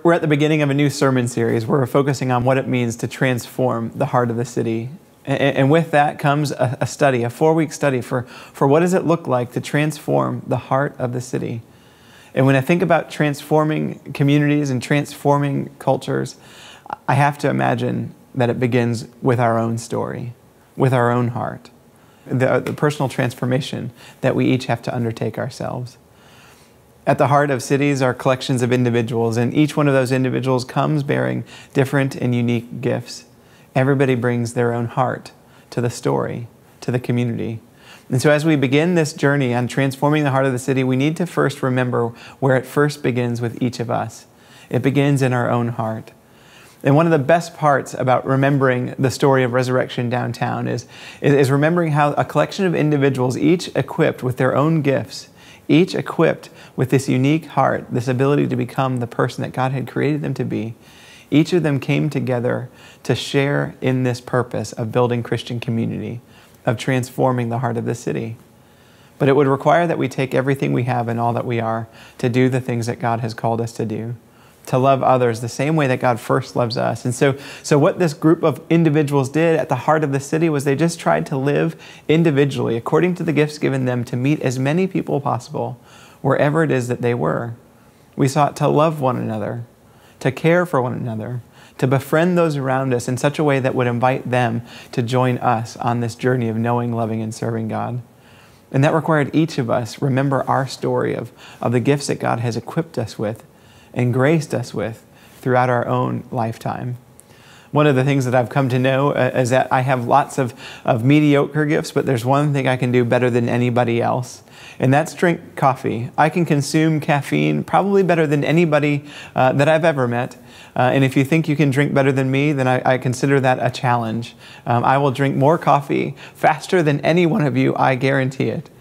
We're at the beginning of a new sermon series where we're focusing on what it means to transform the heart of the city. And with that comes a study, a 4-week study for what does it look like to transform the heart of the city. And when I think about transforming communities and transforming cultures, I have to imagine that it begins with our own story, with our own heart, the personal transformation that we each have to undertake ourselves. At the heart of cities are collections of individuals, and each one of those individuals comes bearing different and unique gifts. Everybody brings their own heart to the story, to the community. And so as we begin this journey on transforming the heart of the city, we need to first remember where it first begins with each of us. It begins in our own heart. And one of the best parts about remembering the story of resurrection downtown is remembering how a collection of individuals, each equipped with their own gifts, each equipped with this unique heart, this ability to become the person that God had created them to be, each of them came together to share in this purpose of building Christian community, of transforming the heart of the city. But it would require that we take everything we have and all that we are to do the things that God has called us to do, to love others the same way that God first loves us. And so what this group of individuals did at the heart of the city was they just tried to live individually according to the gifts given them to meet as many people possible wherever it is that they were. We sought to love one another, to care for one another, to befriend those around us in such a way that would invite them to join us on this journey of knowing, loving, and serving God. And that required each of us remember our story of the gifts that God has equipped us with and graced us with throughout our own lifetime. One of the things that I've come to know is that I have lots of mediocre gifts, but there's one thing I can do better than anybody else, and that's drink coffee. I can consume caffeine probably better than anybody that I've ever met. And if you think you can drink better than me, then I consider that a challenge. I will drink more coffee faster than any one of you, I guarantee it.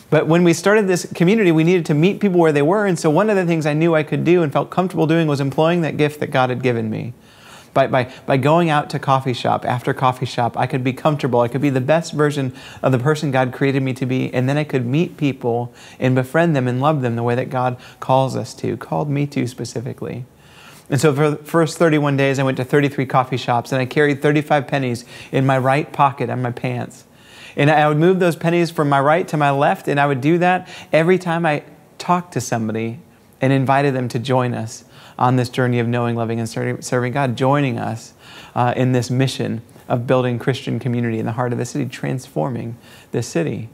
But when we started this community, we needed to meet people where they were. And so one of the things I knew I could do and felt comfortable doing was employing that gift that God had given me. By going out to coffee shop after coffee shop, I could be comfortable. I could be the best version of the person God created me to be. And then I could meet people and befriend them and love them the way that God calls us to, called me to specifically. And so for the first 31 days, I went to 33 coffee shops and I carried 35 pennies in my right pocket on my pants. And I would move those pennies from my right to my left, and I would do that every time I talked to somebody and invited them to join us on this journey of knowing, loving, and serving God, joining us in this mission of building Christian community in the heart of the city, transforming the city.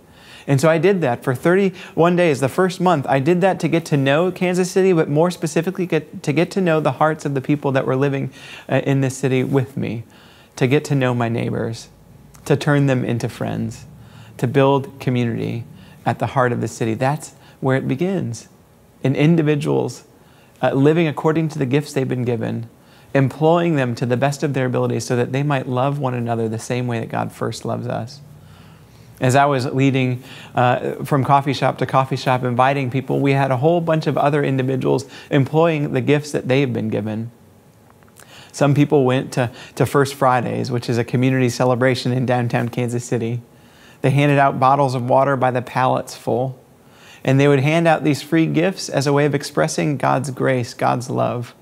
And so I did that for 31 days. The first month, I did that to get to know Kansas City, but more specifically to get to know the hearts of the people that were living in this city with me, to get to know my neighbors, to turn them into friends, to build community at the heart of the city. That's where it begins. In individuals living according to the gifts they've been given, employing them to the best of their abilities so that they might love one another the same way that God first loves us. As I was leading from coffee shop to coffee shop, inviting people, we had a whole bunch of other individuals employing the gifts that they've been given. Some people went to First Fridays, which is a community celebration in downtown Kansas City. They handed out bottles of water by the pallets full. And they would hand out these free gifts as a way of expressing God's grace, God's love.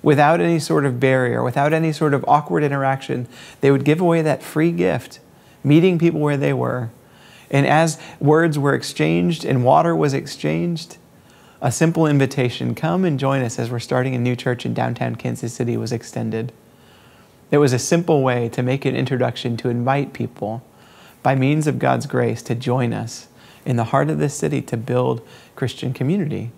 Without any sort of barrier, without any sort of awkward interaction, they would give away that free gift, meeting people where they were. And as words were exchanged and water was exchanged, a simple invitation, come and join us as we're starting a new church in downtown Kansas City, was extended. It was a simple way to make an introduction, to invite people by means of God's grace to join us in the heart of this city to build Christian community.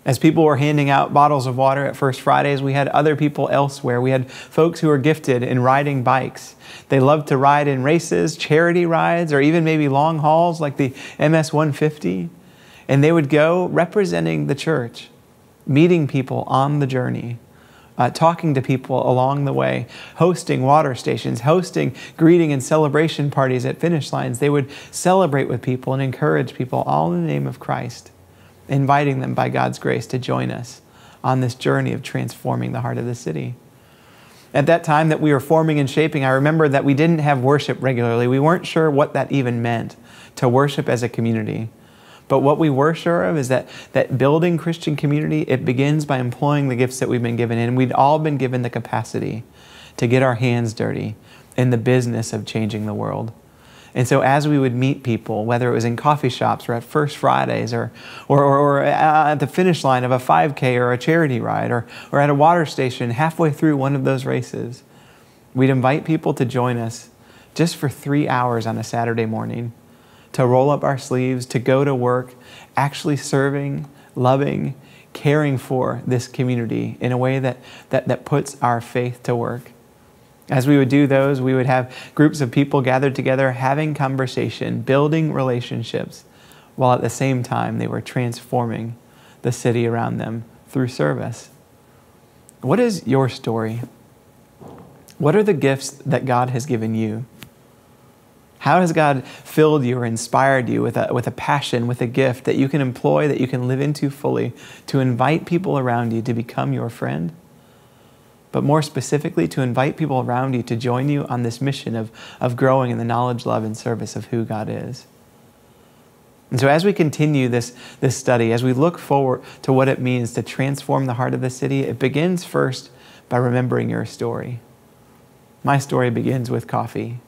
As people were handing out bottles of water at First Fridays, we had other people elsewhere. We had folks who were gifted in riding bikes. They loved to ride in races, charity rides, or even maybe long hauls like the MS 150. And they would go representing the church, meeting people on the journey, talking to people along the way, hosting water stations, hosting greeting and celebration parties at finish lines. They would celebrate with people and encourage people, all in the name of Christ, inviting them by God's grace to join us on this journey of transforming the heart of the city. At that time that we were forming and shaping, I remember that we didn't have worship regularly. We weren't sure what that even meant, to worship as a community. But what we were sure of is that building Christian community, it begins by employing the gifts that we've been given. And we'd all been given the capacity to get our hands dirty in the business of changing the world. And so as we would meet people, whether it was in coffee shops or at First Fridays or at the finish line of a 5K or a charity ride or at a water station halfway through one of those races, we'd invite people to join us just for 3 hours on a Saturday morning, to roll up our sleeves, to go to work, actually serving, loving, caring for this community in a way that puts our faith to work. As we would do those, we would have groups of people gathered together, having conversation, building relationships, while at the same time they were transforming the city around them through service. What is your story? What are the gifts that God has given you? How has God filled you or inspired you with a passion, with a gift that you can employ, that you can live into fully, to invite people around you to become your friend? But more specifically, to invite people around you to join you on this mission of growing in the knowledge, love, and service of who God is. And so as we continue this study, as we look forward to what it means to transform the heart of the city, it begins first by remembering your story. My story begins with coffee,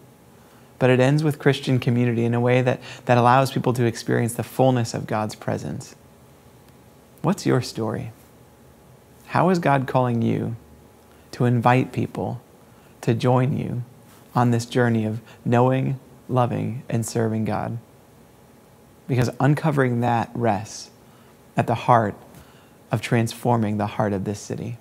but it ends with Christian community in a way that allows people to experience the fullness of God's presence. What's your story? How is God calling you to invite people to join you on this journey of knowing, loving, and serving God? Because uncovering that rests at the heart of transforming the heart of this city.